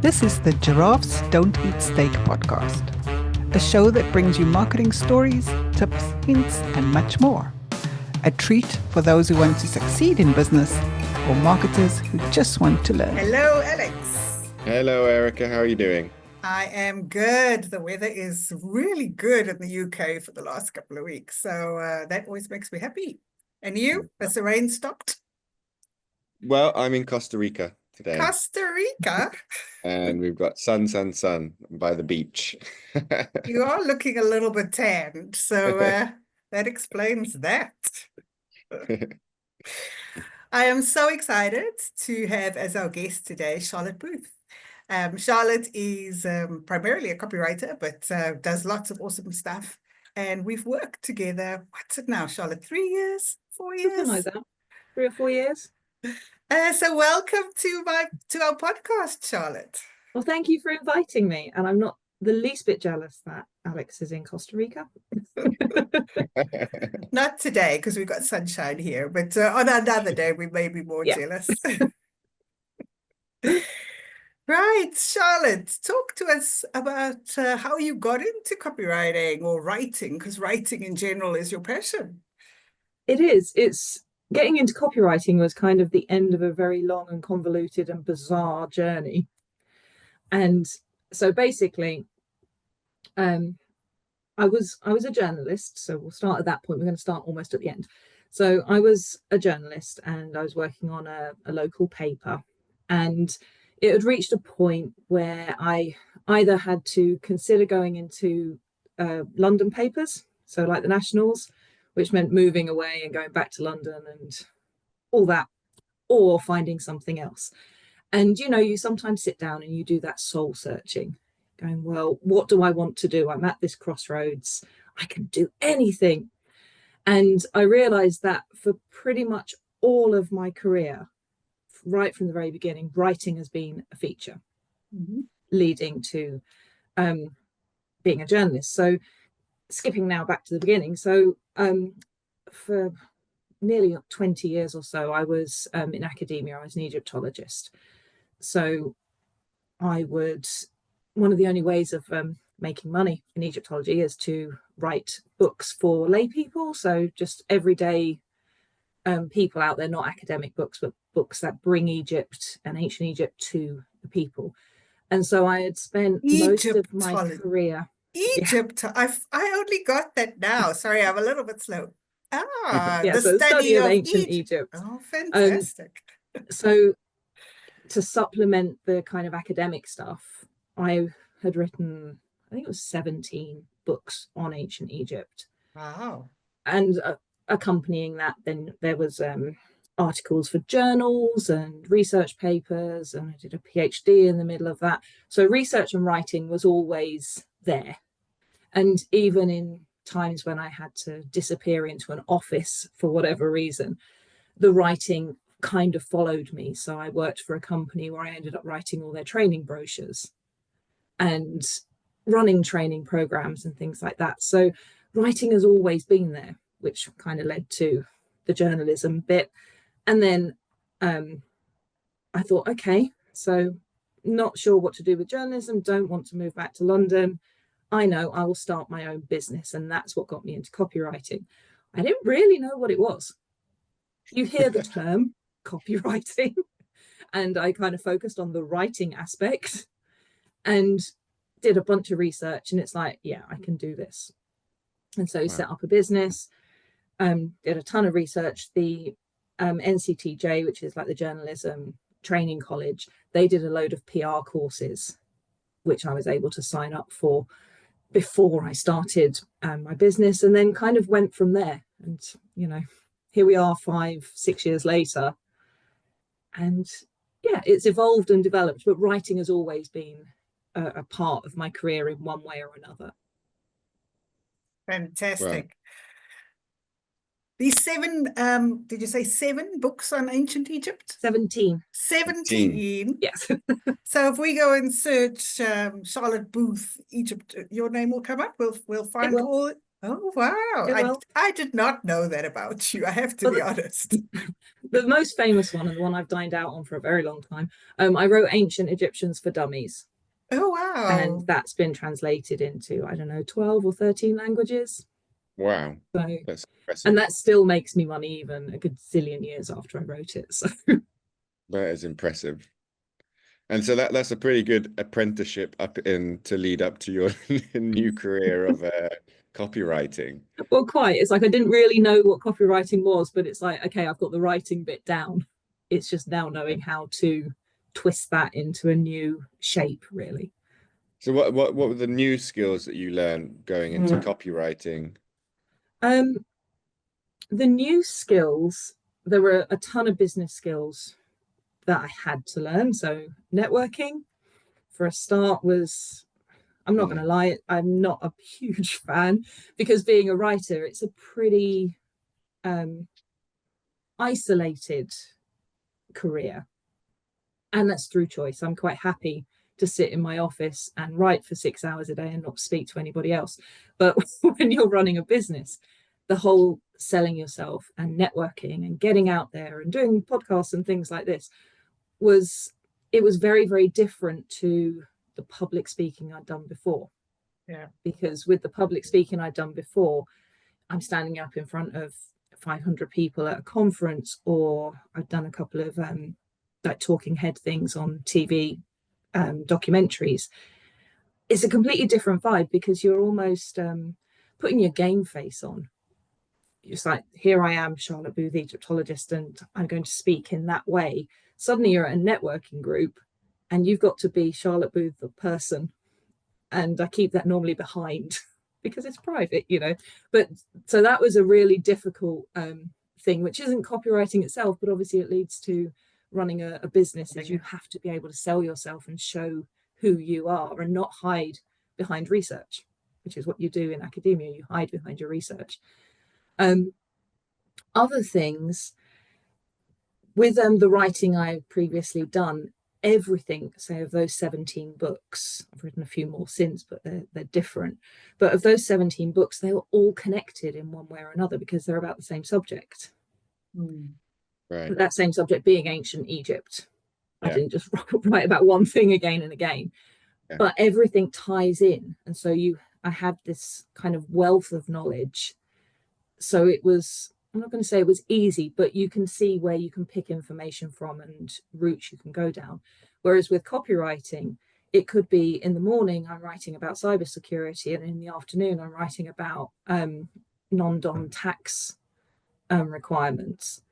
This is the Giraffes Don't Eat Steak podcast, a show that brings you marketing stories, tips, hints, and much more. A treat for those who want to succeed in business or marketers who just want to learn. Hello, Alex. Hello, Erica. How are you doing? I am good. The weather is really good in the UK for the last couple of weeks, so that always makes me happy. And you? Has the rain stopped? Well, I'm in Costa Rica today, Costa Rica? and we've got sun by the beach. You are looking a little bit tanned, so that explains that. I am so excited to have as our guest today, Charlotte Booth. Charlotte is primarily a copywriter, but does lots of awesome stuff. And we've worked together, what's it now, Charlotte? 3 years? 4 years? Something like that. 3 or 4 years. So welcome to our podcast, Charlotte. Well, thank you for inviting me. And I'm not the least bit jealous that Alex is in Costa Rica. Not today, because we've got sunshine here, but on another day, we may be more jealous. Right, Charlotte, talk to us about how you got into copywriting or writing, because writing in general is your passion. It is. It's getting into copywriting was kind of the end of a very long and convoluted and bizarre journey. And so basically, I was a journalist. So we'll start at that point. We're going to start almost at the end. So I was a journalist and I was working on a local paper, and it had reached a point where I either had to consider going into London papers, so like the Nationals, which meant moving away and going back to London and all that, or finding something else. And, you know, you sometimes sit down and you do that soul searching, going, well, what do I want to do? I'm at this crossroads. I can do anything. And I realized that for pretty much all of my career, right from the very beginning, writing has been a feature, leading to being a journalist. So skipping now back to the beginning. So for nearly 20 years or so, I was in academia. I was an Egyptologist. So one of the only ways of making money in Egyptology is to write books for lay people. So just everyday people out there, not academic books, but books that bring Egypt and ancient Egypt to the people. And so I had spent most of my career. Egypt. Yeah. I only got that now. Sorry, I'm a little bit slow. The study of ancient Egypt. Oh, fantastic. So to supplement the kind of academic stuff, I had written, I think it was 17 books on ancient Egypt. Wow. And accompanying that, then there was articles for journals and research papers, and I did a PhD in the middle of that. So research and writing was always there. And even in times when I had to disappear into an office for whatever reason, the writing kind of followed me. So I worked for a company where I ended up writing all their training brochures and running training programs and things like that. So writing has always been there, which kind of led to the journalism bit. And then I thought, okay, so not sure what to do with journalism, don't want to move back to London. I know I will start my own business. And that's what got me into copywriting. I didn't really know what it was. You hear the term copywriting, and I kind of focused on the writing aspect and did a bunch of research, and it's like, yeah, I can do this. And so set up a business, did a ton of research. The NCTJ, which is like the journalism training college, they did a load of PR courses, which I was able to sign up for before I started my business, and then kind of went from there. And, you know, here we are 5-6 years later. And yeah, it's evolved and developed, but writing has always been a part of my career in one way or another. Fantastic. Wow. These 7, did you say 7 books on ancient Egypt? 17. 17? Yes. So if we go and search Charlotte Booth, Egypt, your name will come up. We'll find all Oh, wow. Yeah, well, I did not know that about you. I have to well, be honest. the most famous one, and the one I've dined out on for a very long time, I wrote Ancient Egyptians for Dummies, Oh, and wow. that's been translated into, I don't know, 12 or 13 languages. Wow, So, that's and impressive. that still makes me money even a good zillion years after I wrote it. So That is impressive. And so that's a pretty good apprenticeship up in to lead up to your new career of copywriting. well, quite. It's like I didn't really know what copywriting was, but it's like, okay, I've got the writing bit down. It's just now knowing how to twist that into a new shape, really. So what were the new skills that you learned going into copywriting? Um, the new skills, there were a ton of business skills that I had to learn. So networking, for a start, was, I'm not going to lie, I'm not a huge fan, because being a writer, it's a pretty isolated career, and that's through choice. I'm quite happy to sit in my office and write for 6 hours a day and not speak to anybody else. But when you're running a business, the whole selling yourself and networking and getting out there and doing podcasts and things like this was very, very different to the public speaking I'd done before. Yeah. Because with the public speaking I'd done before, I'm standing up in front of 500 people at a conference, or I've done a couple of like talking head things on TV, documentaries. It's a completely different vibe, because you're almost putting your game face on. It's like, here I am, Charlotte Booth, Egyptologist, and I'm going to speak in that way. Suddenly you're at a networking group and you've got to be Charlotte Booth, the person. And I keep that normally behind because it's private, But so that was a really difficult thing, which isn't copywriting itself, but obviously it leads to running a business, is you have to be able to sell yourself and show who you are and not hide behind research, which is what you do in academia. You hide behind your research. Other things with the writing I've previously done, everything, say, of those 17 books, I've written a few more since, but they're different. But of those 17 books, they were all connected in one way or another because they're about the same subject. Right. That same subject being ancient Egypt. I Yeah. didn't just write about one thing again and again, but everything ties in. And so I had this kind of wealth of knowledge. So it was, I'm not going to say it was easy, but you can see where you can pick information from and routes you can go down. Whereas with copywriting, it could be in the morning I'm writing about cybersecurity, and in the afternoon I'm writing about non-dom tax requirements.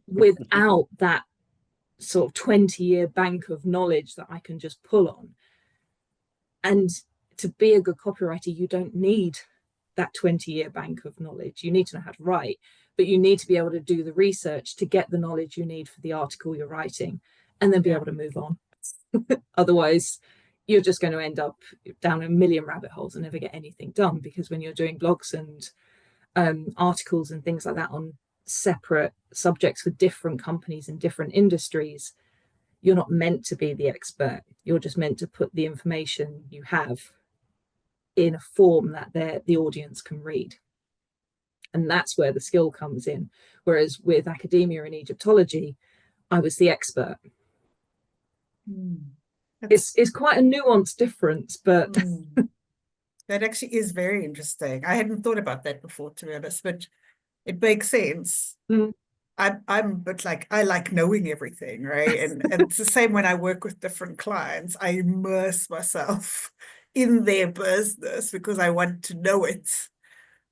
Without that sort of 20-year bank of knowledge that I can just pull on. And to be a good copywriter, you don't need that 20-year bank of knowledge. You need to know how to write, but you need to be able to do the research to get the knowledge you need for the article you're writing, and then be able to move on. Otherwise, you're just going to end up down a million rabbit holes and never get anything done, because when you're doing blogs and articles and things like that on separate subjects for different companies and different industries, you're not meant to be the expert. You're just meant to put the information you have in a form that the audience can read. And that's where the skill comes in. Whereas with academia and Egyptology, I was the expert. It's quite a nuanced difference, but that actually is very interesting. I hadn't thought about that before, to be honest, but it makes sense. But like, I like knowing everything, right? And it's the same when I work with different clients. I immerse myself in their business because I want to know it.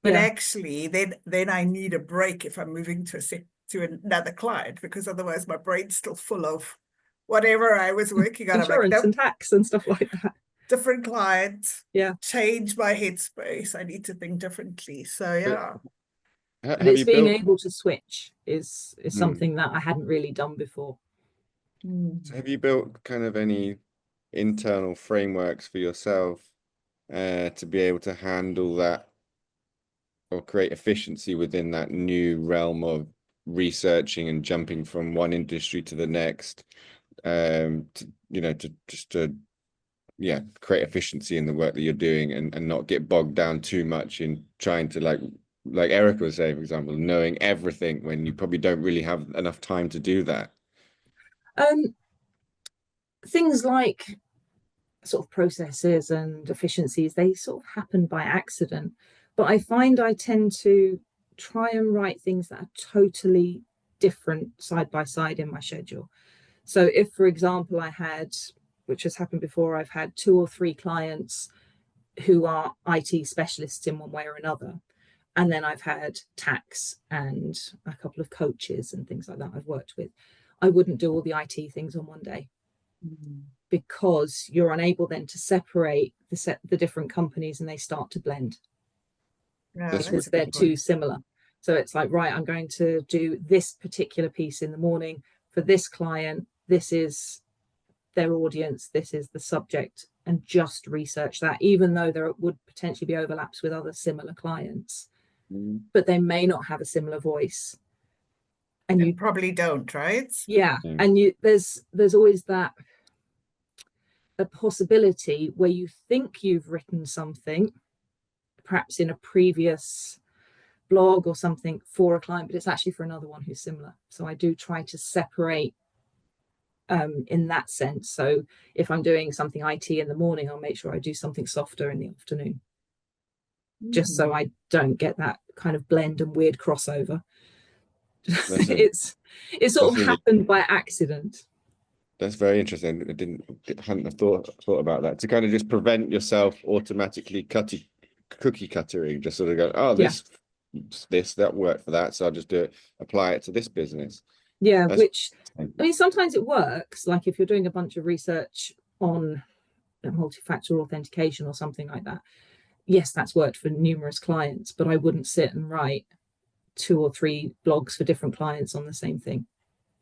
But actually, then I need a break if I'm moving to another client, because otherwise my brain's still full of whatever I was working on. Insurance, I'm like, nope, and tax and stuff like that. Different client. Change my headspace. I need to think differently. So But it's being able to switch is something that I hadn't really done before. So have you built kind of any internal frameworks for yourself to be able to handle that, or create efficiency within that new realm of researching and jumping from one industry to the next, to create efficiency in the work that you're doing, and not get bogged down too much in trying to, like Erica was saying, for example, knowing everything when you probably don't really have enough time to do that. Things like sort of processes and efficiencies, they sort of happen by accident, but I find I tend to try and write things that are totally different side by side in my schedule. So if, for example, I had, which has happened before, I've had 2 or 3 clients who are IT specialists in one way or another, and then I've had tax and a couple of coaches and things like that I've worked with, I wouldn't do all the IT things on one day, because you're unable then to separate the different companies, and they start to blend because they're too similar. So it's like, right, I'm going to do this particular piece in the morning for this client. This is their audience. This is the subject, and just research that, even though there would potentially be overlaps with other similar clients, but they may not have a similar voice. And you probably don't, right? Yeah. And there's always that a possibility where you think you've written something, perhaps in a previous blog or something for a client, but it's actually for another one who's similar. So I do try to separate in that sense. So if I'm doing something IT in the morning, I'll make sure I do something softer in the afternoon, just so I don't get that kind of blend and weird crossover. It's sort of really happened by accident. That's very interesting. I hadn't have thought about that, to kind of just prevent yourself automatically cookie cuttering, just sort of go, oh, this that worked for that, so I'll just do it, apply it to this business. Yeah, which, I mean, sometimes it works. Like if you're doing a bunch of research on multi-factor authentication or something like that, yes, that's worked for numerous clients, but I wouldn't sit and write 2 or 3 blogs for different clients on the same thing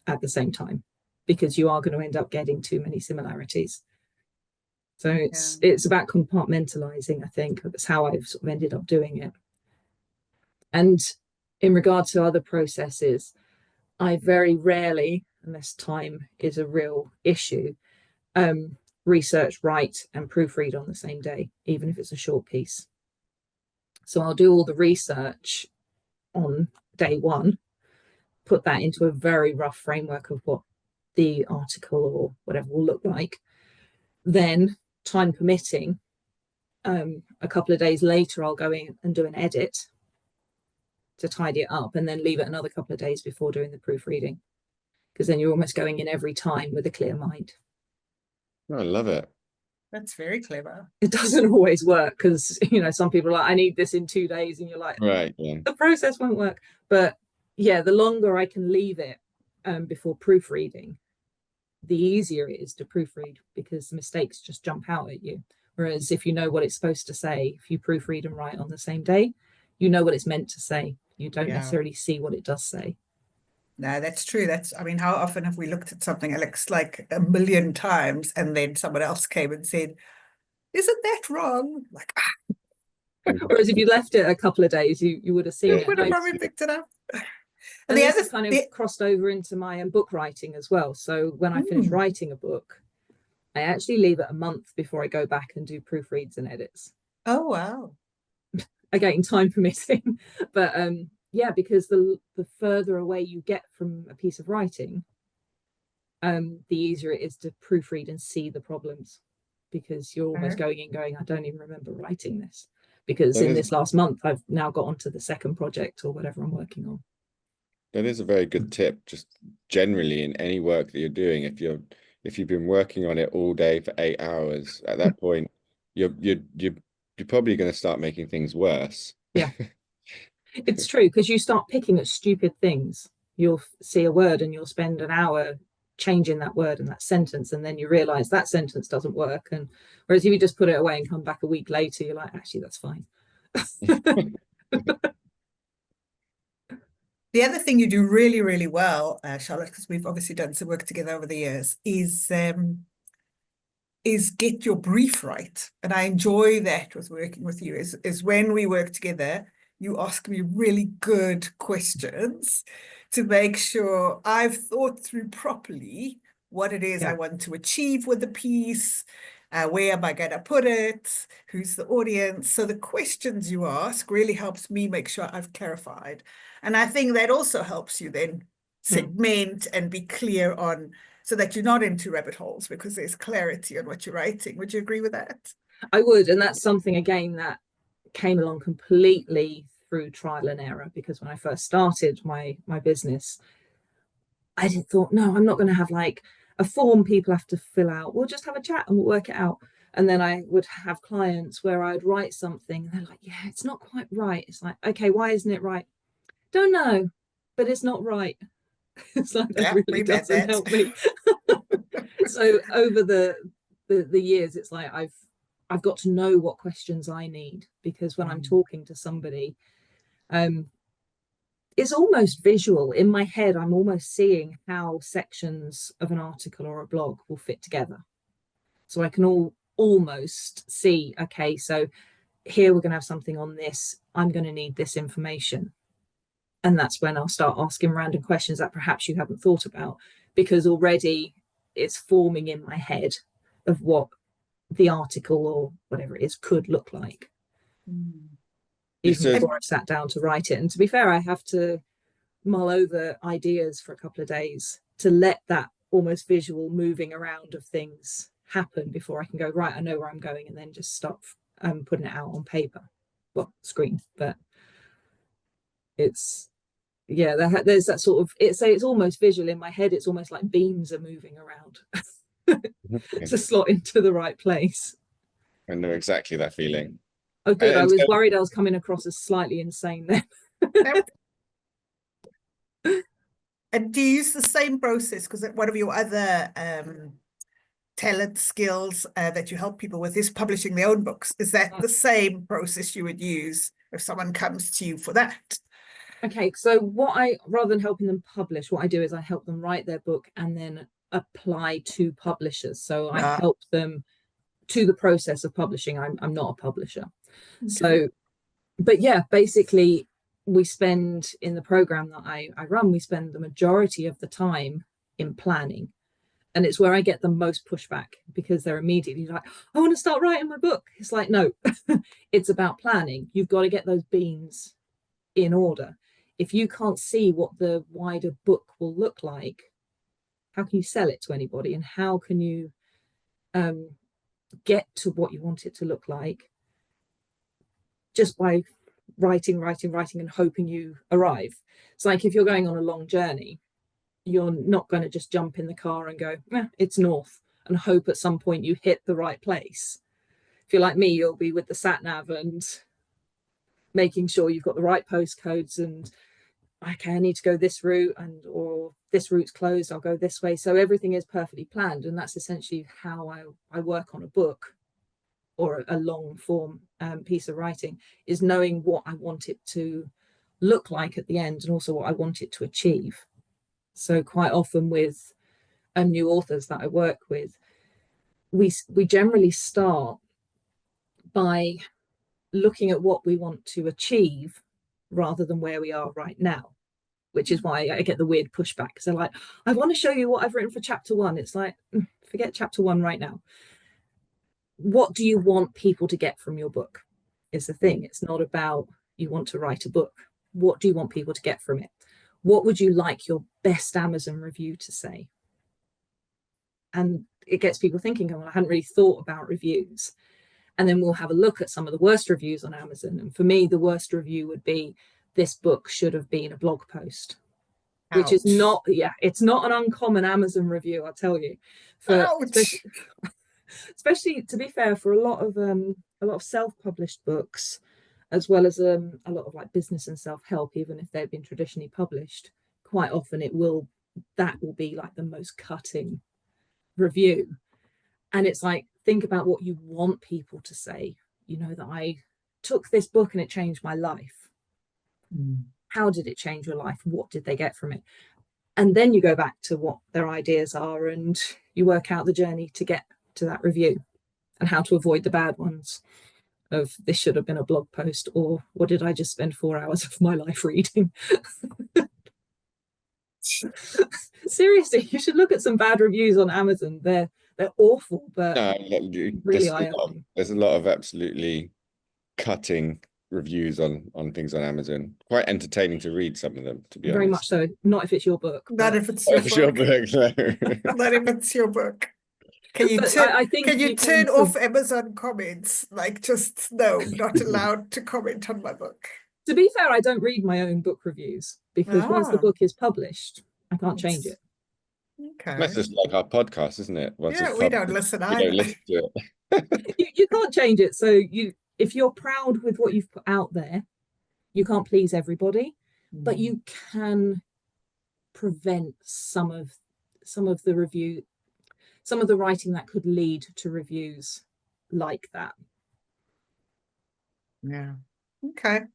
at the same time, because you are going to end up getting too many similarities. So it's about compartmentalizing, I think. That's how I've sort of ended up doing it. And in regard to other processes, I very rarely, unless time is a real issue, research, write, and proofread on the same day, even if it's a short piece. So I'll do all the research on day 1, put that into a very rough framework of what the article or whatever will look like. Then, time permitting, a couple of days later, I'll go in and do an edit to tidy it up, and then leave it another couple of days before doing the proofreading, because then you're almost going in every time with a clear mind. Oh, I love it. That's very clever. It doesn't always work, because some people are like, I need this in 2 days, and you're like, right, the process won't work. But yeah, the longer I can leave it before proofreading, the easier it is to proofread, because mistakes just jump out at you. Whereas if you know what it's supposed to say, if you proofread and write on the same day, you know what it's meant to say. You don't necessarily see what it does say. No, that's true. I mean, how often have we looked at something, Alex, like a million times, and then someone else came and said, isn't that wrong? Like, Whereas if you left it a couple of days, you would have seen it. Would have probably picked it up. And the other kind of crossed over into my book writing as well. So when I finish writing a book, I actually leave it a month before I go back and do proofreads and edits. Oh, wow. Again, time permitting. But yeah, because the further away you get from a piece of writing, the easier it is to proofread and see the problems, because you're almost going in going, I don't even remember writing this, because this last month I've now got onto the second project or whatever I'm working on. That is a very good tip, just generally in any work that you're doing. If you've been working on it all day for 8 hours, at that point you're probably going to start making things worse. Yeah. It's true, because you start picking at stupid things. You'll see a word and you'll spend an hour changing that word and that sentence, and then you realize that sentence doesn't work. And whereas if you just put it away and come back a week later, you're like, actually, that's fine. The other thing you do really, really well, Charlotte, because we've obviously done some work together over the years, is get your brief right. And I enjoy that with working with you, is when we work together, you ask me really good questions to make sure I've thought through properly what it is I want to achieve with the piece, Where am I going to put it? Who's the audience? So the questions you ask really helps me make sure I've clarified. And I think that also helps you then segment and be clear on, so that you're not into rabbit holes, because there's clarity on what you're writing. Would you agree with that? I would. And that's something, again, that came along completely through trial and error, because when I first started my business, I thought, no, I'm not going to have like a form people have to fill out. We'll just have a chat and we'll work it out. And then I would have clients where I'd write something and they're like, yeah, it's not quite right. It's like, okay, why isn't it right? Don't know, but it's not right. It's like, that really doesn't help me. So over the years, it's like I've got to know what questions I need, because when I'm talking to somebody, it's almost visual. In my head, I'm almost seeing how sections of an article or a blog will fit together. So I can almost see, okay, so here we're going to have something on this. I'm going to need this information. And that's when I'll start asking random questions that perhaps you haven't thought about, because already it's forming in my head of what the article or whatever it is could look like. Even before I've sat down to write it. And to be fair, I have to mull over ideas for a couple of days to let that almost visual moving around of things happen before I can go, right, I know where I'm going, and then just start putting it out on paper, well, screen. But it's, yeah, there's that sort of, it's almost visual in my head. It's almost like beams are moving around to slot into the right place. I know exactly that feeling. Oh, good. I was worried I was coming across as slightly insane then. And do you use the same process? Because one of your other talent skills that you help people with is publishing their own books. Is that the same process you would use if someone comes to you for that? Okay, so rather than helping them publish, what I do is I help them write their book and then apply to publishers. So I help them to the process of publishing. I'm not a publisher. Okay. So, but yeah, basically we spend, in the program that I run, we spend the majority of the time in planning. And it's where I get the most pushback, because they're immediately like, I want to start writing my book. It's like, no, it's about planning. You've got to get those beans in order. If you can't see what the wider book will look like, how can you sell it to anybody? And how can you get to what you want it to look like just by writing and hoping you arrive? It's like if you're going on a long journey, you're not going to just jump in the car and go, it's north, and hope at some point you hit the right place. If you're like me, you'll be with the sat nav and making sure you've got the right postcodes, and okay, I need to go this route, or this route's closed, I'll go this way. So everything is perfectly planned. And that's essentially how I work on a book or a long form piece of writing, is knowing what I want it to look like at the end, and also what I want it to achieve. So quite often with new authors that I work with, we generally start by looking at what we want to achieve rather than where we are right now, which is why I get the weird pushback, because they're like, I want to show you what I've written for chapter 1. It's like, forget chapter 1 right now. What do you want people to get from your book is the thing. It's not about you want to write a book. What do you want people to get from it? What would you like your best Amazon review to say? And it gets people thinking, oh, I hadn't really thought about reviews. And then we'll have a look at some of the worst reviews on Amazon. And for me, the worst review would be, this book should have been a blog post. Ouch. Which is not, it's not an uncommon Amazon review, I'll tell you. Especially, to be fair, for a lot of self-published books, as well as a lot of like business and self-help, even if they've been traditionally published, quite often that will be like the most cutting review. And it's like, think about what you want people to say. You know, that I took this book and it changed my life. How did it change your life? What did they get from it? And then you go back to what their ideas are, and you work out the journey to get to that review, and how to avoid the bad ones of, this should have been a blog post, or what did I just spend 4 hours of my life reading? Seriously, you should look at some bad reviews on Amazon. They're They're awful, but No, really eye-opening. there's a lot of absolutely cutting reviews on things on Amazon. Quite entertaining to read some of them, to be Very honest. much so. Not if it's your book. Not but- if it's Oh, your it's your book. book, no. Not if it's your book. Can you But turn, I think can you you turn can off Amazon comments? Like, just no, not allowed to comment on my book. To be fair, I don't read my own book reviews because once the Ah. book is published, I can't change it. Okay. That's just like our podcast, isn't it? Once Yeah, it's we don't published, listen we either. don't listen to it. You can't change it. So if you're proud with what you've put out there, you can't please everybody, but you can prevent some of the review, some of the writing that could lead to reviews like that. Yeah. Okay.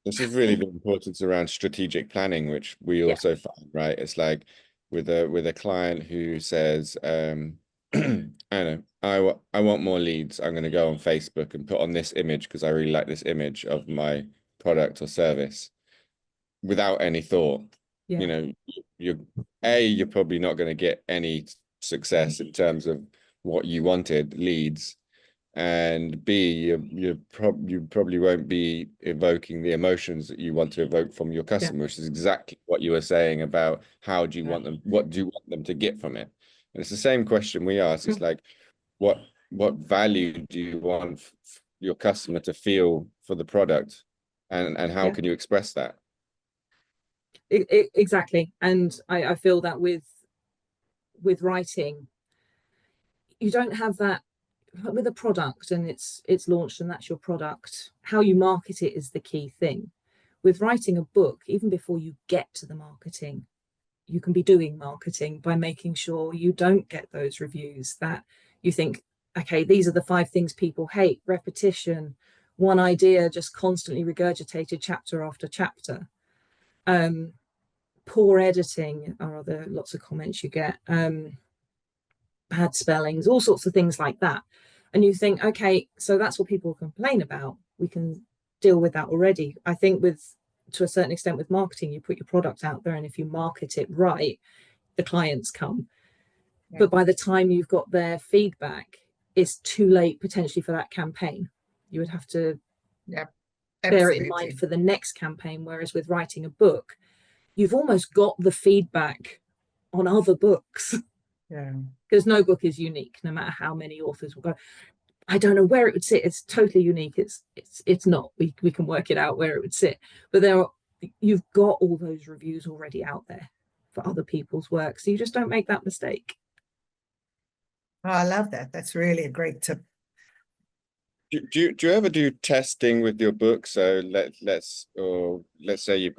This is really the importance around strategic planning, which we also find, right? It's like with a client who says, I don't know, I want more leads. I'm going to go on Facebook and put on this image because I really like this image of my product or service, without any thought. Yeah. You know, you're probably not going to get any success in terms of what you wanted, leads. And B, you probably won't be evoking the emotions that you want to evoke from your customer, which is exactly what you were saying about how do you want them, what do you want them to get from it? And it's the same question we ask. It's like, what value do you want your customer to feel for the product, and how can you express that? Exactly. And I feel that with writing, you don't have that with a product and it's launched and that's your product. How you market it is the key thing. With writing a book, even before you get to the marketing, you can be doing marketing by making sure you don't get those reviews that you think, okay, these are the 5 things people hate: repetition, one idea just constantly regurgitated chapter after chapter, poor editing, or the lots of comments you get, bad spellings, all sorts of things like that. And you think, okay, so that's what people complain about. We can deal with that already. I think to a certain extent with marketing, you put your product out there, and if you market it right, the clients come. Yeah. But by the time you've got their feedback, it's too late potentially for that campaign. You would have to bear it in mind for the next campaign. Whereas with writing a book, you've almost got the feedback on other books. Yeah, because no book is unique, no matter how many authors will go, I don't know where it would sit. It's totally unique. It's not. We can work it out where it would sit. But you've got all those reviews already out there for other people's work, so you just don't make that mistake. Oh, I love that. That's really a great tip. Do you ever do testing with your book? So let's say you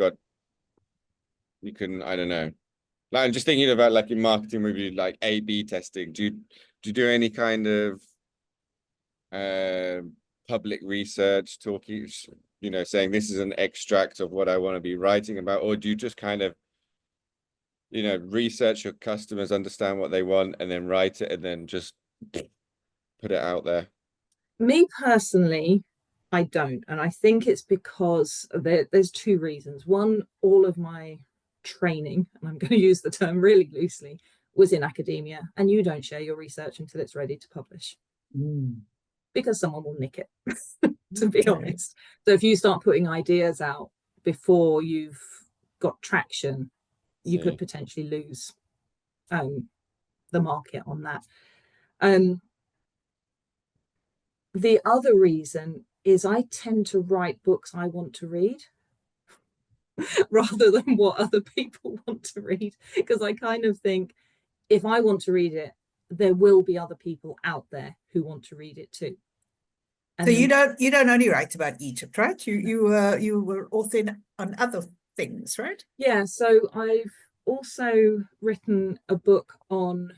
can, I don't know. Like, I'm just thinking about, like, in marketing review, like A/B testing. Do you do any kind of public research, talking, saying this is an extract of what I want to be writing about, or do you just kind of, research your customers, understand what they want, and then write it, and then just put it out there? Me personally, I don't, and I think it's because there's 2 reasons. One, all of my training, and I'm going to use the term really loosely, was in academia, and you don't share your research until it's ready to publish, because someone will nick it, to be honest. So if you start putting ideas out before you've got traction, you could potentially lose the market on that. The other reason is I tend to write books I want to read rather than what other people want to read, because I kind of think, if I want to read it, there will be other people out there who want to read it too. And so you don't only write about Egypt, right? You were authoring on other things, right? Yeah, so I've also written a book on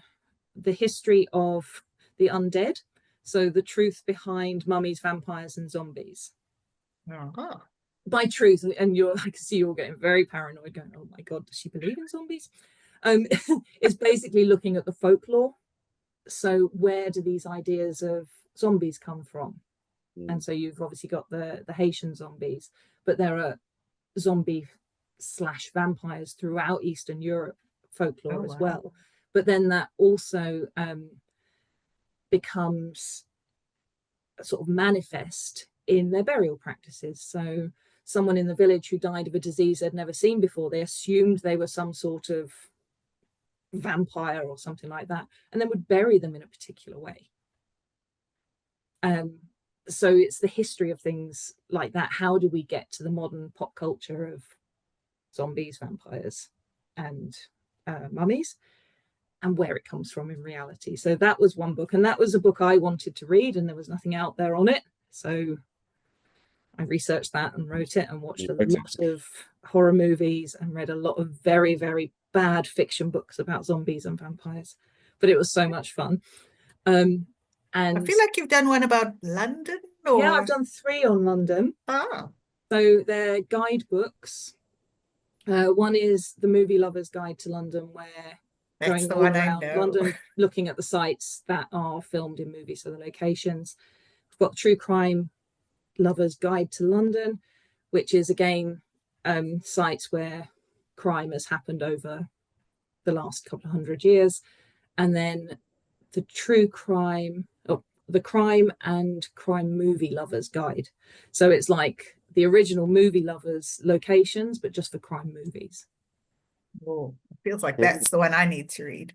the history of the undead, so the truth behind mummies, vampires, and zombies. By truth, and I can see you're getting very paranoid, going, oh my god, does she believe in zombies? It's basically looking at the folklore. So where do these ideas of zombies come from? And so you've obviously got the Haitian zombies, but there are zombie/vampires throughout Eastern Europe folklore as well. But then that also becomes sort of manifest in their burial practices. So someone in the village who died of a disease they'd never seen before, they assumed they were some sort of vampire or something like that, and then would bury them in a particular way. So it's the history of things like that. How do we get to the modern pop culture of zombies, vampires, and mummies, and where it comes from in reality? So that was one book, and that was a book I wanted to read, and there was nothing out there on it. So I researched that and wrote it, and watched a lot of horror movies and read a lot of very, very bad fiction books about zombies and vampires. But it was so much fun. And I feel like you've done one about London, or yeah, I've done 3 on London. So they're guidebooks. One is The Movie Lover's Guide to London, where that's going the all one I around know. London, looking at the sites that are filmed in movies, so the locations. We've got True Crime Lover's Guide to London, which is again sites where crime has happened over the last couple of 100 years. And then the the Crime and Crime Movie Lovers Guide. So it's like the original movie lovers locations, but just for crime movies. Oh, it feels like that's the one I need to read.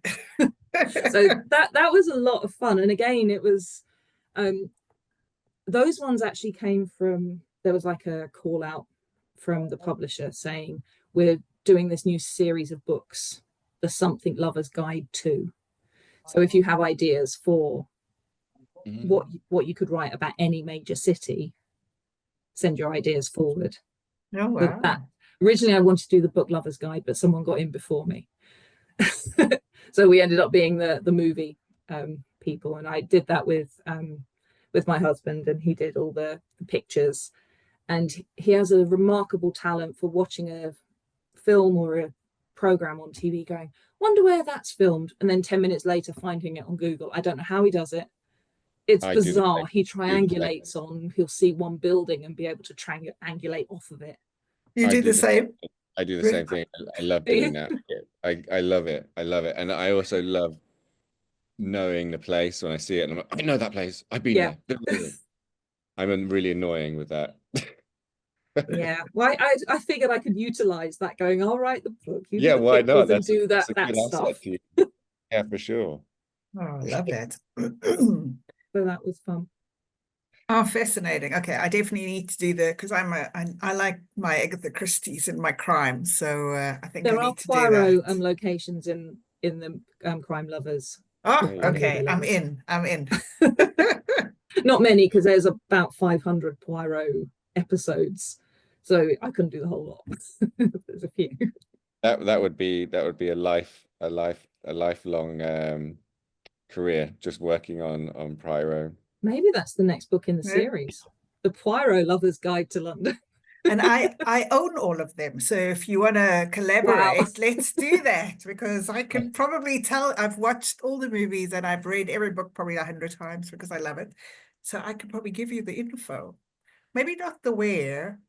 So that was a lot of fun. And again, it was those ones actually came from, there was like a call out from the publisher saying, we're doing this new series of books, the Something Lovers Guide 2. So if you have ideas for what you could write about any major city, send your ideas forward. Oh, wow. Originally I wanted to do the Book Lovers Guide, but someone got in before me. So we ended up being the movie people, and I did that with my husband, and he did all the pictures. And he has a remarkable talent for watching a film or a program on TV going, wonder where that's filmed, and then 10 minutes later finding it on Google. I don't know how he does it. It's bizarre. He triangulates on, he'll see one building and be able to triangulate off of it. You do the same? I do the same thing. I love doing that. I love it. I love it. And I also love knowing the place when I see it. And I'm like, I know that place. I've been there. I'm really annoying with that. Yeah. Well, I figured I could utilize that, going, I'll write the book. Yeah, why not? And do that stuff. Yeah, for sure. Oh, I love that. So that was fun. Oh, fascinating. Okay, I definitely need to do because I like my Agatha Christie's and my crime, so I think there I are need to Poirot do that. Locations in the Crime Lovers. Oh, okay, I'm in. Not many, because there's about 500 Poirot episodes, so I couldn't do the whole lot. There's a few. That would be a lifelong career, just working on Poirot. Maybe that's the next book in the series, the Poirot Lover's Guide to London. And I own all of them, so if you want to collaborate, let's do that, because I can probably tell. I've watched all the movies and I've read every book probably 100 times because I love it, so I could probably give you the info. Maybe not the where.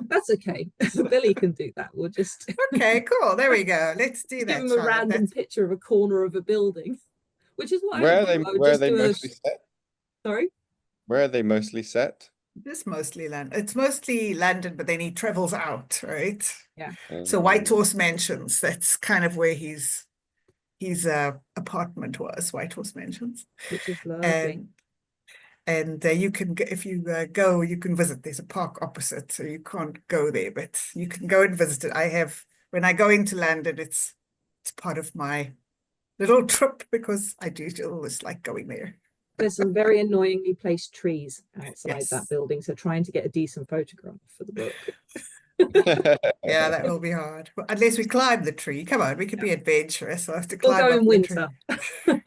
That's okay. Billy can do that. We'll just okay, cool. There we go. Let's do that. Give him a random picture of a corner of a building, which is what where are they mostly set? Sorry, where are they mostly set? It's mostly London. It's mostly London, but then he travels out, right? Yeah. So White Horse Mansions. That's kind of where his apartment was. White Horse Mansions, which is lovely. And you can, if you go, you can visit. There's a park opposite, so you can't go there, but you can go and visit it. When I go into London, it's part of my little trip because I do always like going there. There's some very annoyingly placed trees outside that building, so trying to get a decent photograph for the book. Yeah, that will be hard. Well, unless we climb the tree. Come on, we could be adventurous. I'll have to We'll climb go up in winter. the tree.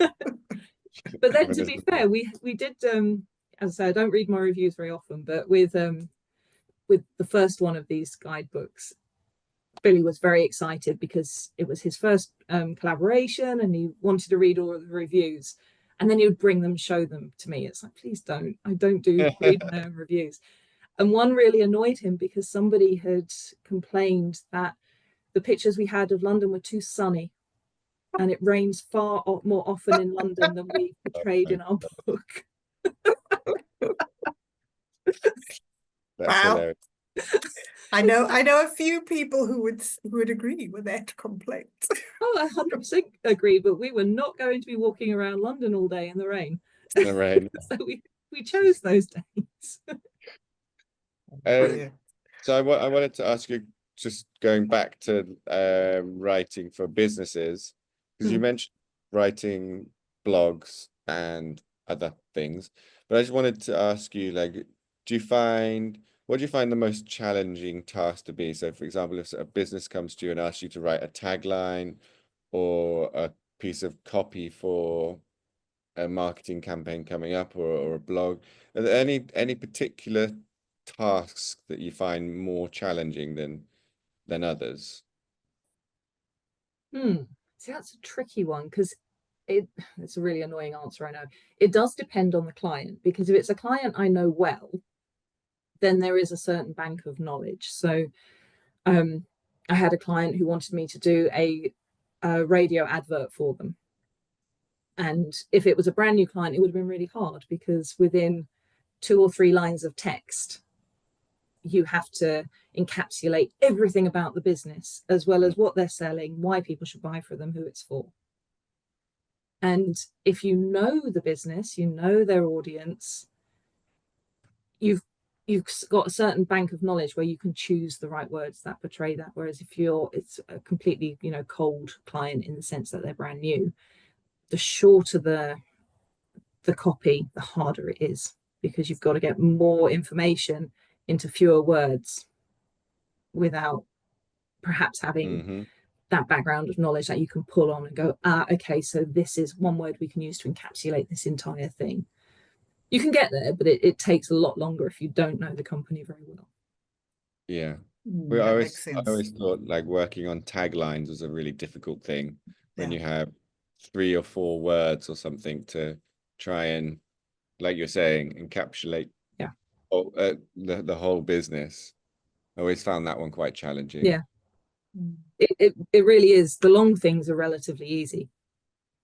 But then, to be fair, we did. As I say, I don't read my reviews very often, but with the first one of these guidebooks, Billy was very excited because it was his first collaboration, and he wanted to read all of the reviews. And then he would bring them, show them to me. It's like, please don't. I don't read my own reviews. And one really annoyed him because somebody had complained that the pictures we had of London were too sunny. and it rains far more often in London than we portrayed in our book. That's Wow. hilarious. I know a few people who would agree with that complaint. Oh, I 100% agree, but we were not going to be walking around London all day in the rain. In the rain. So we chose those days. Yeah. So I wanted to ask you, just going back to writing for businesses, because you mentioned writing blogs and other things, but I just wanted to ask you, like, what do you find the most challenging task to be? So, for example, if a business comes to you and asks you to write a tagline or a piece of copy for a marketing campaign coming up, or a blog, are there any particular tasks that you find more challenging than others? See, that's a tricky one, because it's a really annoying answer, I know. It does depend on the client, because if it's a client I know well, then there is a certain bank of knowledge. So I had a client who wanted me to do a radio advert for them. And if it was a brand new client, it would have been really hard, because within 2 or 3 lines of text, you have to encapsulate everything about the business, as well as what they're selling, why people should buy for them, who it's for. And if you know the business, you know their audience, you've got a certain bank of knowledge where you can choose the right words that portray that. Whereas if it's a completely, cold client, in the sense that they're brand new, the shorter the copy, the harder it is, because you've got to get more information into fewer words without perhaps having that background of knowledge that you can pull on and go, okay, so this is one word we can use to encapsulate this entire thing. You can get there, but it takes a lot longer if you don't know the company very well. Yeah. That makes sense. I always thought, like, working on taglines was a really difficult thing when you have 3 or 4 words or something to try and, like you're saying, encapsulate the whole business. I always found that one quite challenging. Yeah. It really is. The long things are relatively easy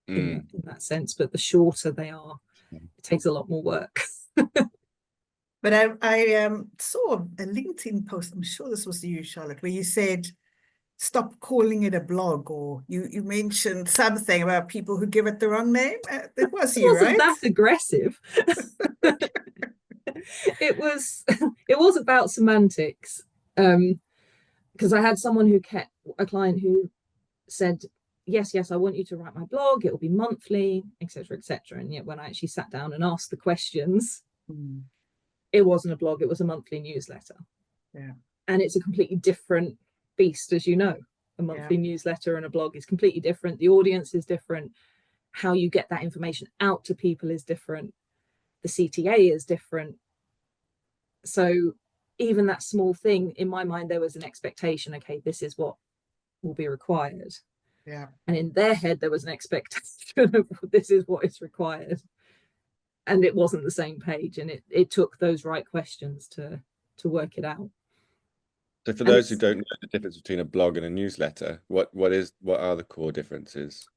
in that sense, but the shorter they are, it takes a lot more work. But I saw a LinkedIn post, I'm sure this was you, Charlotte, where you said, stop calling it a blog, or you mentioned something about people who give it the wrong name. It was you, right? It wasn't that aggressive. It was about semantics. Because I had a client who said, yes, I want you to write my blog, it will be monthly, etc., etc. And yet when I actually sat down and asked the questions, it wasn't a blog, it was a monthly newsletter. Yeah. And it's a completely different beast, as you know. A monthly newsletter and a blog is completely different. The audience is different. How you get that information out to people is different. The CTA is different. So even that small thing, in my mind, there was an expectation, okay, this is what will be required. Yeah. And in their head, there was an expectation of this is what is required. And it wasn't the same page. And it took those right questions to work it out. So for those who don't know the difference between a blog and a newsletter, what are the core differences?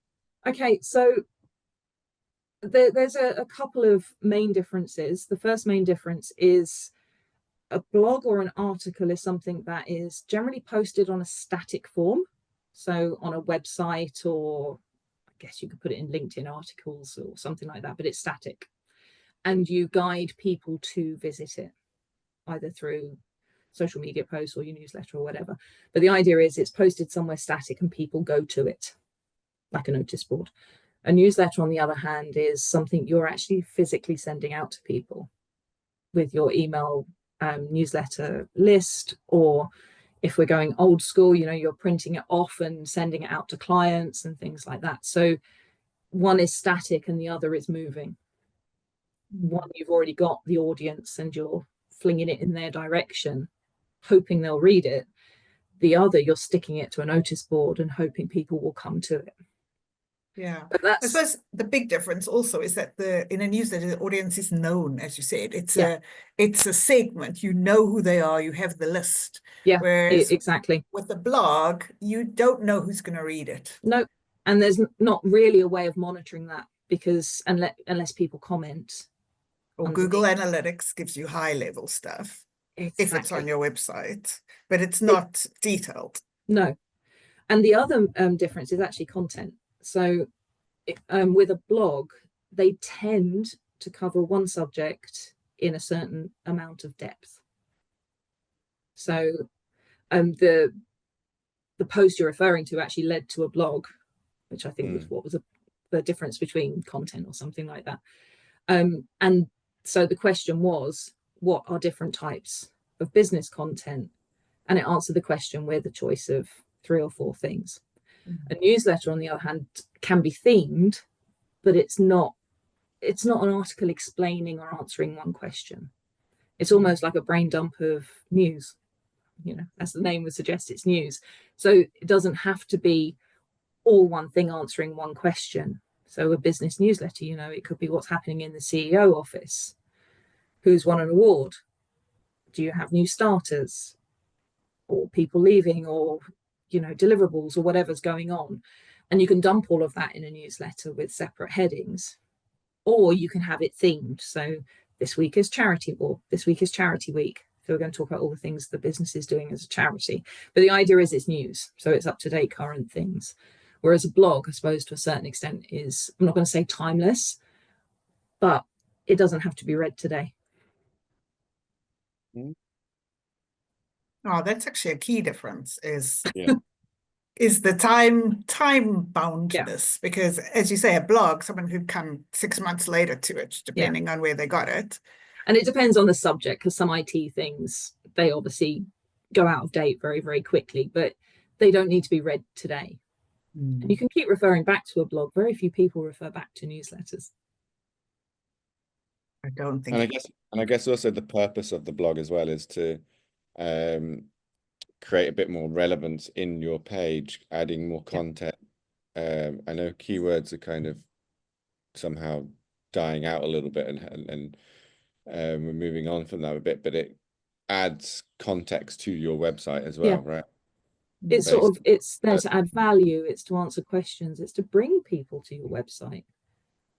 Okay, so there's a couple of main differences. The first main difference is a blog or an article is something that is generally posted on a static form. So on a website, or I guess you could put it in LinkedIn articles or something like that, but it's static. And you guide people to visit it, either through social media posts or your newsletter or whatever. But the idea is it's posted somewhere static and people go to it, like a notice board. A newsletter, on the other hand, is something you're actually physically sending out to people with your email newsletter list, or if we're going old school, you're printing it off and sending it out to clients and things like that. So one is static and the other is moving. One, you've already got the audience and you're flinging it in their direction, hoping they'll read it. The other, you're sticking it to a notice board and hoping people will come to it. Yeah, but I suppose the big difference also is that in a newsletter, the audience is known, as you said. It's a segment. You know who they are. You have the list. Yeah, whereas exactly. with the blog, you don't know who's going to read it. No, And there's not really a way of monitoring that, because unless people comment. Or Google Analytics gives you high level stuff if it's on your website, but it's not detailed. No. And the other difference is actually content. So with a blog, they tend to cover one subject in a certain amount of depth. So the post you're referring to actually led to a blog, which I think was what was the difference between content or something like that. And so the question was, what are different types of business content? And it answered the question with a choice of 3 or 4 things. A newsletter, on the other hand, can be themed, but it's not an article explaining or answering one question. It's almost like a brain dump of news. As the name would suggest, it's news. So it doesn't have to be all one thing answering one question. So a business newsletter, it could be what's happening in the CEO office, who's won an award, do you have new starters, or people leaving, or deliverables, or whatever's going on. And you can dump all of that in a newsletter with separate headings, or you can have it themed. So this week is charity, or this week is charity week. So we're going to talk about all the things the business is doing as a charity. But the idea is it's news, so it's up-to-date current things. Whereas a blog, I suppose, to a certain extent is, I'm not going to say timeless, but it doesn't have to be read today. Oh, that's actually a key difference is the time boundness. Because as you say, a blog, someone could come 6 months later to it, depending on where they got it. And it depends on the subject, because some IT things, they obviously go out of date very, very quickly, but they don't need to be read today. And you can keep referring back to a blog. Very few people refer back to newsletters. I don't think. And I guess also the purpose of the blog as well is to create a bit more relevance in your page, adding more content. I know keywords are kind of somehow dying out a little bit, and we're moving on from that a bit, but it adds context to your website as well, right? It's it's there to add value, it's to answer questions, it's to bring people to your website.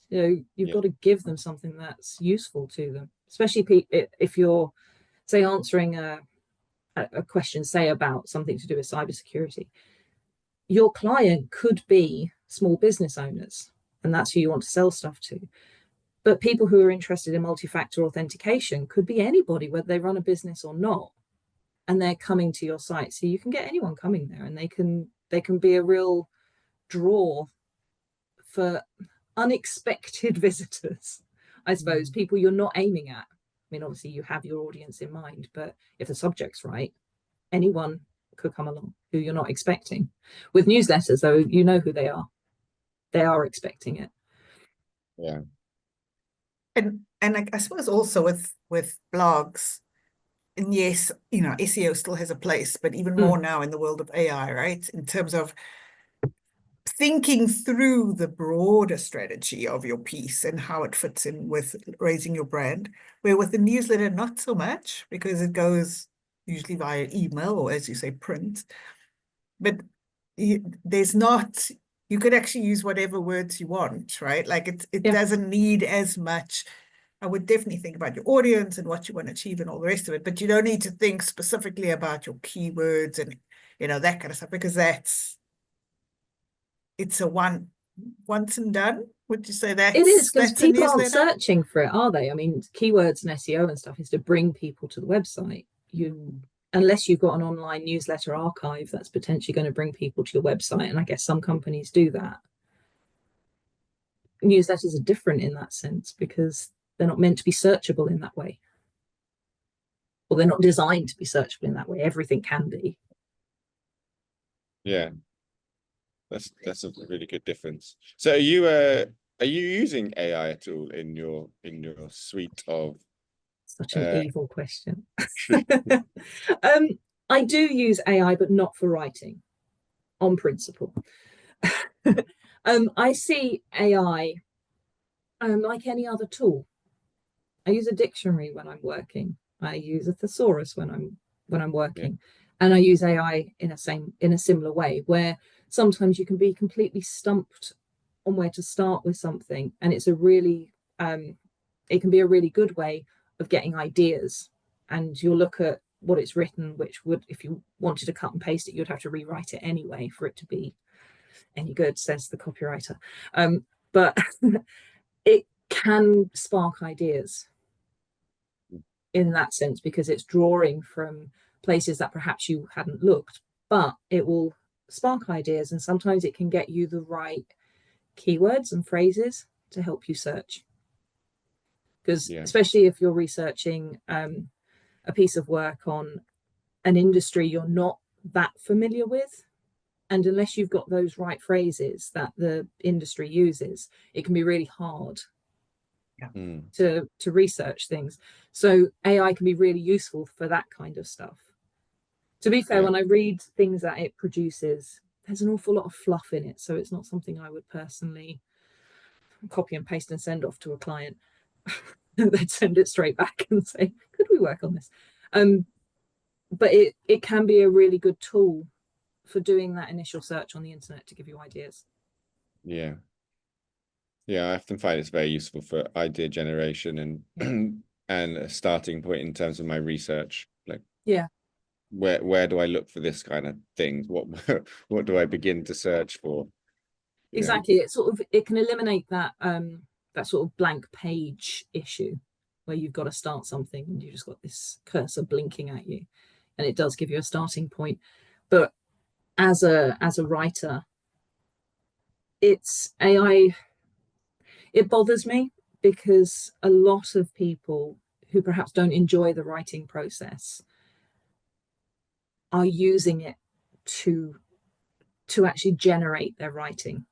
You've got to give them something that's useful to them, especially if you're, say, answering a question, say, about something to do with cybersecurity. Your client could be small business owners, and that's who you want to sell stuff to. But people who are interested in multi-factor authentication could be anybody, whether they run a business or not, and they're coming to your site. So you can get anyone coming there, and they can be a real draw for unexpected visitors, I suppose, people you're not aiming at. I mean, obviously you have your audience in mind, but if the subject's right, anyone could come along who you're not expecting. With newsletters, though, you know who they are. They are expecting it. Yeah. And I suppose also with blogs, and yes, SEO still has a place, but even more now in the world of AI, right? In terms of thinking through the broader strategy of your piece and how it fits in with raising your brand, where with the newsletter, not so much, because it goes usually via email or, as you say, print. But there's not, you could actually use whatever words you want, right? Like it doesn't need as much. I would definitely think about your audience and what you want to achieve and all the rest of it, but you don't need to think specifically about your keywords and, that kind of stuff, because it's a once and done. Would you say that? It is, because people aren't searching for it, are they? I mean, keywords and SEO and stuff is to bring people to the website. Unless you've got an online newsletter archive, that's potentially going to bring people to your website. And I guess some companies do that. Newsletters are different in that sense, because they're not meant to be searchable in that way. Or they're not designed to be searchable in that way. Everything can be. Yeah. That's a really good difference. So are you using AI at all in your suite of? Such an evil question. I do use AI, but not for writing, on principle. I see AI like any other tool. I use a dictionary when I'm working. I use a thesaurus when I'm working, and I use AI in a similar way, where sometimes you can be completely stumped on where to start with something, and it's a really it can be a really good way of getting ideas. And you'll look at what it's written, which would, if you wanted to cut and paste it, you'd have to rewrite it anyway for it to be any good, says the copywriter. But it can spark ideas in that sense, because it's drawing from places that perhaps you hadn't looked, but it will spark ideas, and sometimes it can get you the right keywords and phrases to help you search. Because especially if you're researching a piece of work on an industry you're not that familiar with, and unless you've got those right phrases that the industry uses, it can be really hard to research things. So AI can be really useful for that kind of stuff. To be fair, when I read things that it produces, there's an awful lot of fluff in it, so it's not something I would personally copy and paste and send off to a client. They'd send it straight back and say, could we work on this? But it can be a really good tool for doing that initial search on the internet to give you ideas. Yeah, I often find it's very useful for idea generation and and a starting point in terms of my research. Like, where do I look for this kind of things? What do I begin to search for? Exactly. It can eliminate that that sort of blank page issue where you've got to start something and you just got this cursor blinking at you, and it does give you a starting point. But as a writer, it's AI, it bothers me because a lot of people who perhaps don't enjoy the writing process are using it to actually generate their writing.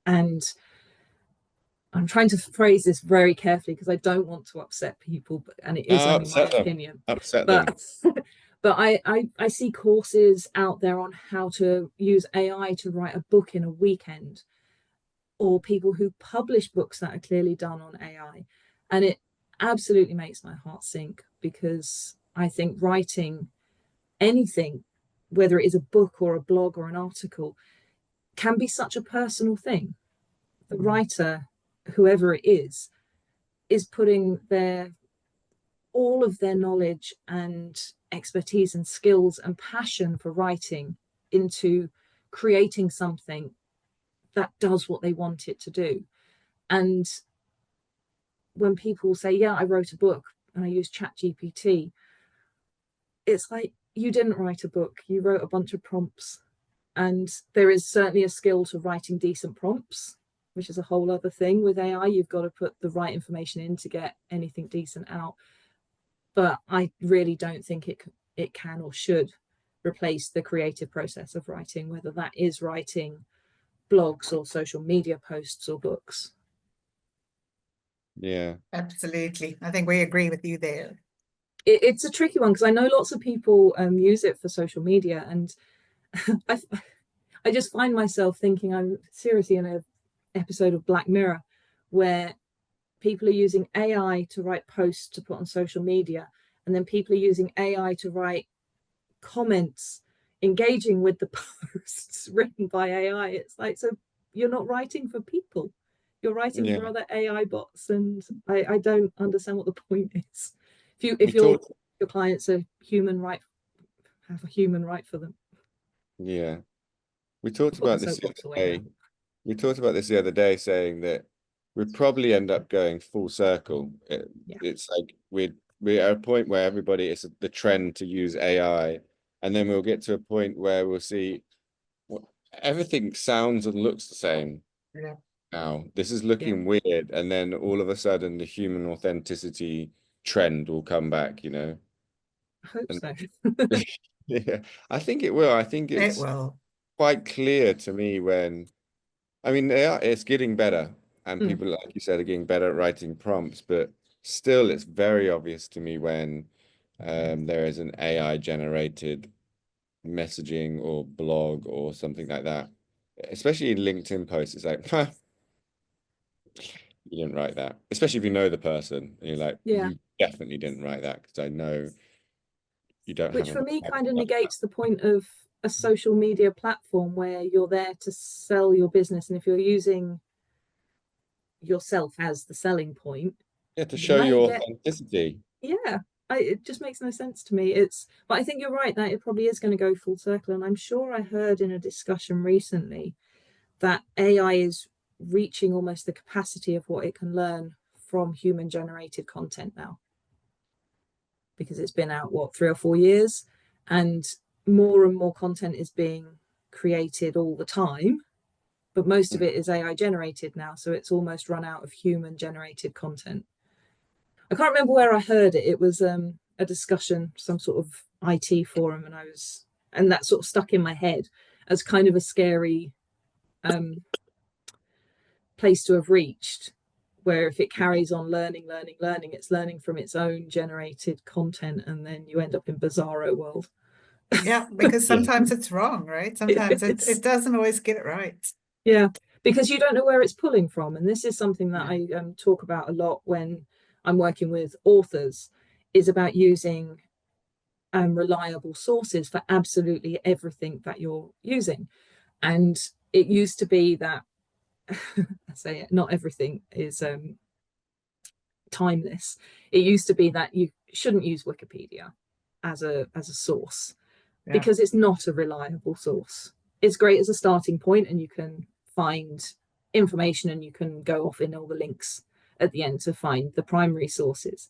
And I'm trying to phrase this very carefully because I don't want to upset people, and it is only my opinion. But I see courses out there on how to use AI to write a book in a weekend, or people who publish books that are clearly done on AI. And it absolutely makes my heart sink, because I think writing anything, whether it is a book or a blog or an article, can be such a personal thing. The writer, whoever it is putting all of their knowledge and expertise and skills and passion for writing into creating something that does what they want it to do. And when people say, yeah, I wrote a book and I used ChatGPT, it's like, you didn't write a book, you wrote a bunch of prompts. And there is certainly a skill to writing decent prompts, which is a whole other thing. With AI, you've got to put the right information in to get anything decent out. But I really don't think it can or should replace the creative process of writing, whether that is writing blogs or social media posts or books. Yeah, absolutely. I think we agree with you there. It's a tricky one, because I know lots of people use it for social media, and I just find myself thinking I'm seriously in an episode of Black Mirror where people are using AI to write posts to put on social media, and then people are using AI to write comments engaging with the posts written by AI. It's like, so you're not writing for people, you're writing for other AI bots, and I don't understand what the point is. If your clients are human, have a human write for them. Yeah, we talked about this the other day. We talked about this the other day, saying that we'd probably end up going full circle. It's like we're at a point where everybody, it's the trend to use AI, and then we'll get to a point where we'll see everything sounds and looks the same. Now this is looking weird, and then all of a sudden the human authenticity trend will come back, you know. I hope so. Yeah, I think it will. I think it's quite clear to me when, I mean, it's getting better, and people, like you said, are getting better at writing prompts, but still it's very obvious to me when there is an AI generated messaging or blog or something like that, especially in LinkedIn posts. It's like, huh, you didn't write that, especially if you know the person and you're like, you definitely didn't write that, because I know you don't. Which for me kind of negates the point of a social media platform where you're there to sell your business, and if you're using yourself as the selling point, Yeah, to you show may your get, authenticity. yeah, it just makes no sense to me. But I think you're right that it probably is going to go full circle. And I'm sure I heard in a discussion recently that AI is reaching almost the capacity of what it can learn from human generated content now, because it's been out, what, 3 or 4 years, and more content is being created all the time, but most of it is AI generated now, so it's almost run out of human generated content. I can't remember where I heard it. It was a discussion, some sort of IT forum, and that sort of stuck in my head as kind of a scary place to have reached, where if it carries on learning, it's learning from its own generated content, and then you end up in bizarro world. Yeah, because sometimes it's wrong, right? Sometimes it doesn't always get it right. Yeah, because you don't know where it's pulling from. And this is something that I talk about a lot when I'm working with authors, is about using reliable sources for absolutely everything that you're using. And it used to be that, I say it, not everything is timeless. It used to be that you shouldn't use Wikipedia as a source, because it's not a reliable source. It's great as a starting point, and you can find information and you can go off in all the links at the end to find the primary sources.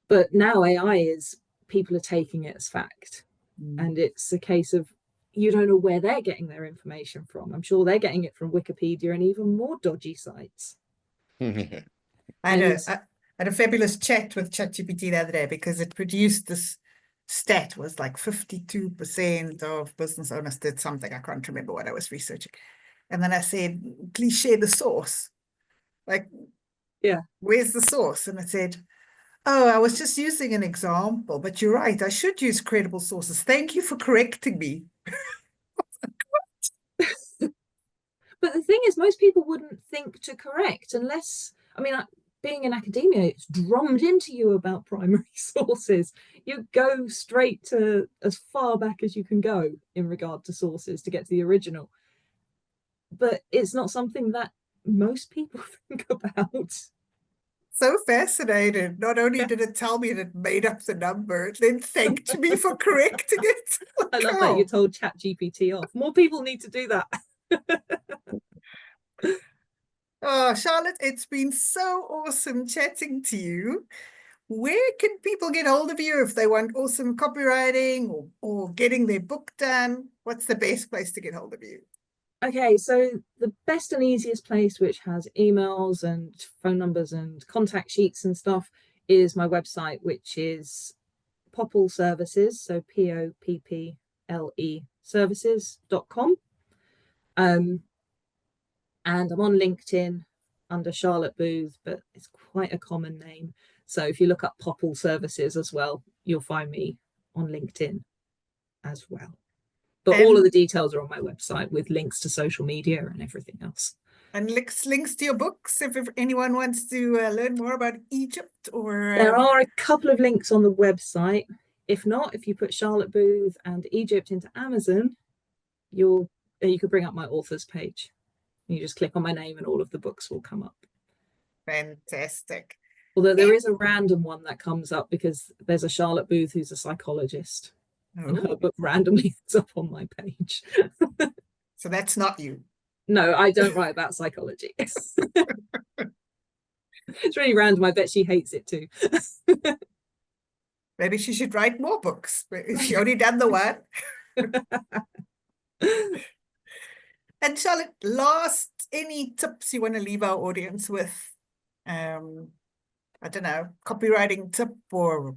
But now AI is, people are taking it as fact, and it's a case of you don't know where they're getting their information from. I'm sure they're getting it from Wikipedia and even more dodgy sites. I had a fabulous chat with ChatGPT the other day, because it produced this stat was like 52% of business owners did something. I can't remember what I was researching. And then I said, please share the source. Like, where's the source? And it said, oh, I was just using an example, but you're right. I should use credible sources. Thank you for correcting me. But the thing is, most people wouldn't think to correct unless, I mean, being in academia, it's drummed into you about primary sources. You go straight to as far back as you can go in regard to sources to get to the original. But it's not something that most people think about. So fascinated. Not only did it tell me that it made up the number, it then thanked me for correcting it. I love that you told ChatGPT off. More people need to do that. Oh, Charlotte, it's been so awesome chatting to you. Where can people get hold of you if they want awesome copywriting or getting their book done? What's the best place to get hold of you? Okay, so the best and easiest place, which has emails and phone numbers and contact sheets and stuff, is my website, which is Popple Services, so POPPLE services.com. And I'm on LinkedIn under Charlotte Booth, but it's quite a common name. So if you look up Popple Services as well, you'll find me on LinkedIn as well. But all of the details are on my website with links to social media and everything else. And links to your books if anyone wants to learn more about Egypt or... There are a couple of links on the website. If not, if you put Charlotte Booth and Egypt into Amazon, you could bring up my authors page. You just click on my name and all of the books will come up. Fantastic. Although there is a random one that comes up because there's a Charlotte Booth who's a psychologist. Oh. And her book randomly ends up on my page. So that's not you. No, I don't write about psychology. It's really random. I bet she hates it too. Maybe she should write more books. She only done the one. And Charlotte, any tips you want to leave our audience with? I don't know, copywriting tip or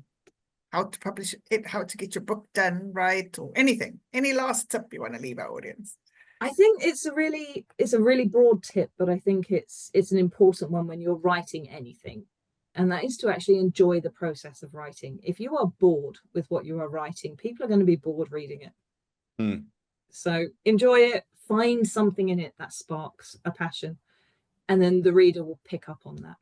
how to publish it, how to get your book done right, or anything. Any last tip you want to leave our audience? I think it's a really broad tip, but I think it's an important one when you're writing anything. And that is to actually enjoy the process of writing. If you are bored with what you are writing, people are going to be bored reading it. So enjoy it, find something in it that sparks a passion, and then the reader will pick up on that.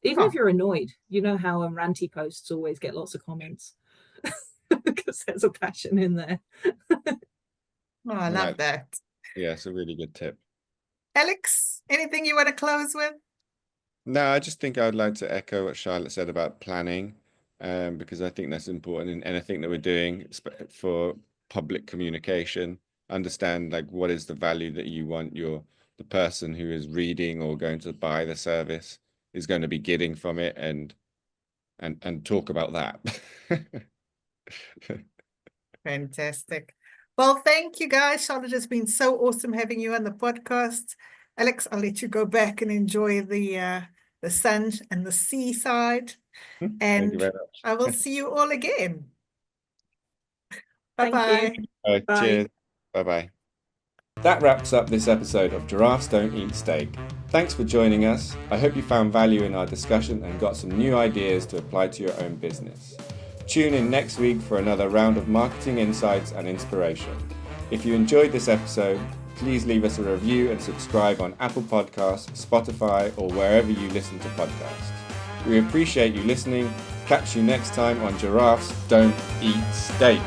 Even if you're annoyed, you know how ranty posts always get lots of comments. because there's a passion in there. Oh, I love that. Yeah, it's a really good tip. Alex, anything you want to close with? No, I just think I'd like to echo what Charlotte said about planning, because I think that's important in anything that we're doing for public communication. Understand like what is the value that you want the person who is reading or going to buy the service is going to be getting from it, and talk about that. Fantastic. Well, thank you guys. Charlotte, has been so awesome having you on the podcast. Alex, I'll let you go back and enjoy the sun and the seaside. Thank you And very much. I will see you all again. Thank Bye-bye. you. Bye. Cheers. Bye-bye. That wraps up this episode of Giraffes Don't Eat Steak. Thanks for joining us. I hope you found value in our discussion and got some new ideas to apply to your own business. Tune in next week for another round of marketing insights and inspiration. If you enjoyed this episode, please leave us a review and subscribe on Apple Podcasts, Spotify, or wherever you listen to podcasts. We appreciate you listening. Catch you next time on Giraffes Don't Eat Steak.